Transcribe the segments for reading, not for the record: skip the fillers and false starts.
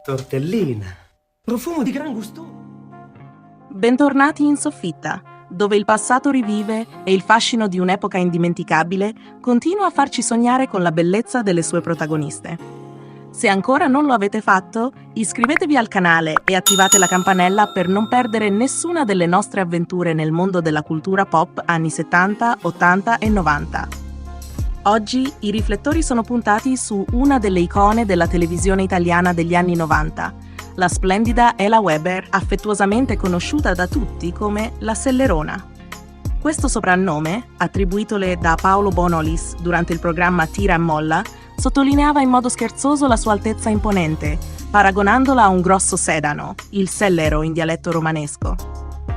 Tortellina. Profumo di gran gusto. Bentornati in soffitta, dove il passato rivive e il fascino di un'epoca indimenticabile continua a farci sognare con la bellezza delle sue protagoniste. Se ancora non lo avete fatto, iscrivetevi al canale e attivate la campanella per non perdere nessuna delle nostre avventure nel mondo della cultura pop anni 70, 80 e 90. Oggi i riflettori sono puntati su una delle icone della televisione italiana degli anni 90, la splendida Ela Weber, affettuosamente conosciuta da tutti come la Sellerona. Questo soprannome, attribuitole da Paolo Bonolis durante il programma Tira e Molla, sottolineava in modo scherzoso la sua altezza imponente, paragonandola a un grosso sedano, il sellero in dialetto romanesco.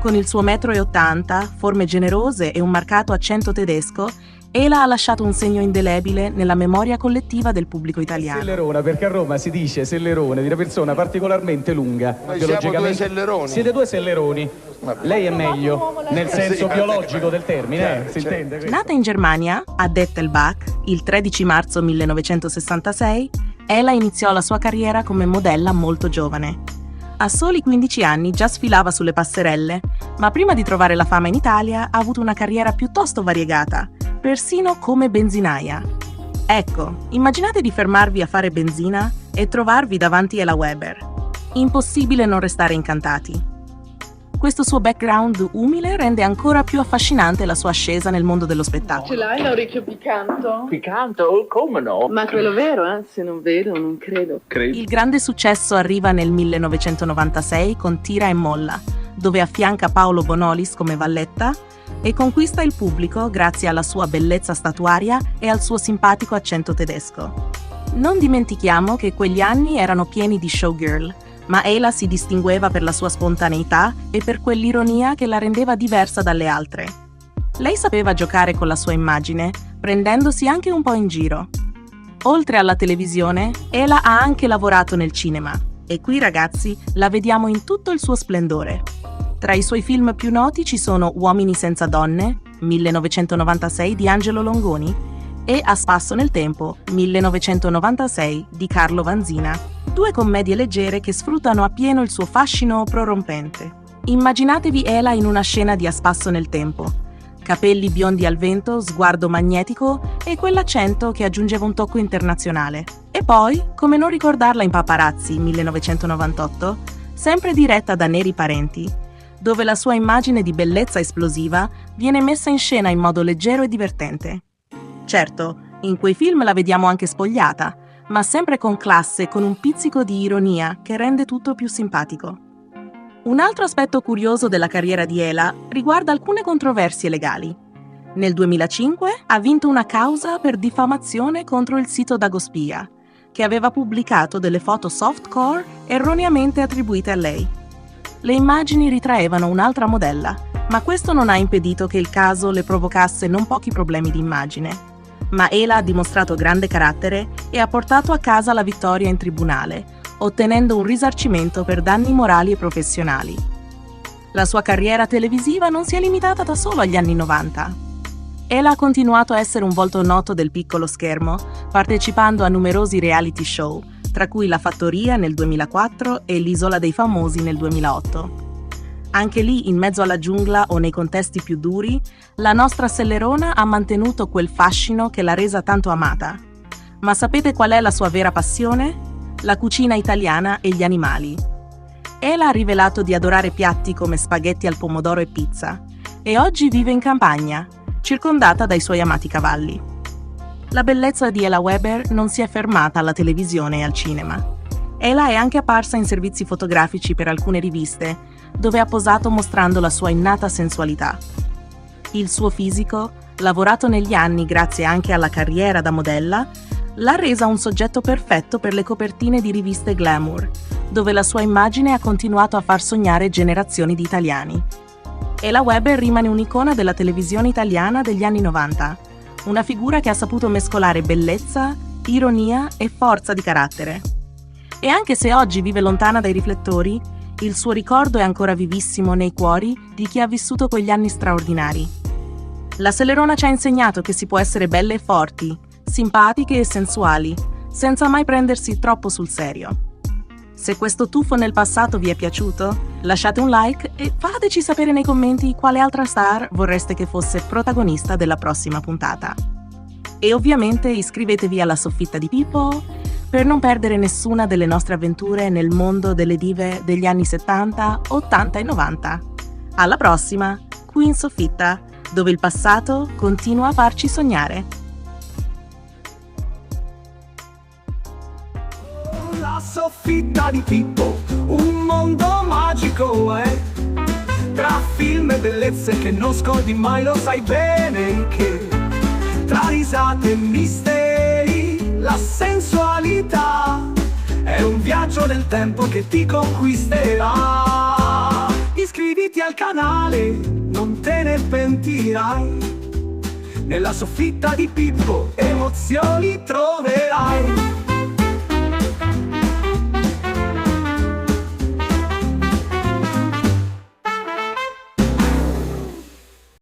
Con il suo 1,80 m, forme generose e un marcato accento tedesco, Ela ha lasciato un segno indelebile nella memoria collettiva del pubblico italiano. Sellerona, perché a Roma si dice sellerone di una persona particolarmente lunga. Noi siamo due selleroni. Siete due selleroni. Lei è meglio, nel senso biologico del termine, si intende? Nata in Germania, a Dettelbach, il 13 marzo 1966, Ela iniziò la sua carriera come modella molto giovane. A soli 15 anni già sfilava sulle passerelle, ma prima di trovare la fama in Italia ha avuto una carriera piuttosto variegata, persino come benzinaia. Ecco, immaginate di fermarvi a fare benzina e trovarvi davanti Ela Weber. Impossibile non restare incantati. Questo suo background umile rende ancora più affascinante la sua ascesa nel mondo dello spettacolo. Ce l'hai l'orecchio piccante? Piccante? Oh, come no? Ma quello vero, se non vedo, non credo. Il grande successo arriva nel 1996 con Tira e Molla, dove affianca Paolo Bonolis come valletta e conquista il pubblico grazie alla sua bellezza statuaria e al suo simpatico accento tedesco. Non dimentichiamo che quegli anni erano pieni di showgirl, ma Ela si distingueva per la sua spontaneità e per quell'ironia che la rendeva diversa dalle altre. Lei sapeva giocare con la sua immagine, prendendosi anche un po' in giro. Oltre alla televisione, Ela ha anche lavorato nel cinema, e qui ragazzi la vediamo in tutto il suo splendore. Tra i suoi film più noti ci sono Uomini senza donne, 1996 di Angelo Longoni, e A spasso nel tempo, 1996 di Carlo Vanzina. Due commedie leggere che sfruttano appieno il suo fascino prorompente. Immaginatevi Ela in una scena di A spasso nel tempo. Capelli biondi al vento, sguardo magnetico e quell'accento che aggiungeva un tocco internazionale. E poi, come non ricordarla in Paparazzi, 1998, sempre diretta da Neri Parenti, dove la sua immagine di bellezza esplosiva viene messa in scena in modo leggero e divertente. Certo, in quei film la vediamo anche spogliata, ma sempre con classe e con un pizzico di ironia che rende tutto più simpatico. Un altro aspetto curioso della carriera di Ela riguarda alcune controversie legali. Nel 2005 ha vinto una causa per diffamazione contro il sito Dagospia, che aveva pubblicato delle foto softcore erroneamente attribuite a lei. Le immagini ritraevano un'altra modella, ma questo non ha impedito che il caso le provocasse non pochi problemi di immagine. Ma Ela ha dimostrato grande carattere e ha portato a casa la vittoria in tribunale, ottenendo un risarcimento per danni morali e professionali. La sua carriera televisiva non si è limitata da solo agli anni 90. Ela ha continuato a essere un volto noto del piccolo schermo, partecipando a numerosi reality show, tra cui La Fattoria nel 2004 e L'Isola dei Famosi nel 2008. Anche lì, in mezzo alla giungla o nei contesti più duri, la nostra Sellerona ha mantenuto quel fascino che l'ha resa tanto amata. Ma sapete qual è la sua vera passione? La cucina italiana e gli animali. Ela ha rivelato di adorare piatti come spaghetti al pomodoro e pizza, e oggi vive in campagna, circondata dai suoi amati cavalli. La bellezza di Ela Weber non si è fermata alla televisione e al cinema. Ela è anche apparsa in servizi fotografici per alcune riviste, dove ha posato mostrando la sua innata sensualità. Il suo fisico, lavorato negli anni grazie anche alla carriera da modella, l'ha resa un soggetto perfetto per le copertine di riviste glamour, dove la sua immagine ha continuato a far sognare generazioni di italiani. Ela Weber rimane un'icona della televisione italiana degli anni 90, una figura che ha saputo mescolare bellezza, ironia e forza di carattere. E anche se oggi vive lontana dai riflettori, il suo ricordo è ancora vivissimo nei cuori di chi ha vissuto quegli anni straordinari. La Sellerona ci ha insegnato che si può essere belle e forti, simpatiche e sensuali, senza mai prendersi troppo sul serio. Se questo tuffo nel passato vi è piaciuto, lasciate un like e fateci sapere nei commenti quale altra star vorreste che fosse protagonista della prossima puntata. E ovviamente iscrivetevi alla Soffitta di Pippo per non perdere nessuna delle nostre avventure nel mondo delle dive degli anni 70, 80 e 90. Alla prossima, qui in Soffitta, dove il passato continua a farci sognare. La Soffitta di Pippo, un mondo magico è, tra film e bellezze che non scordi mai, lo sai bene che tra risate e misteri la sensualità è un viaggio nel tempo che ti conquisterà. Iscriviti al canale, non te ne pentirai, nella Soffitta di Pippo emozioni troverai.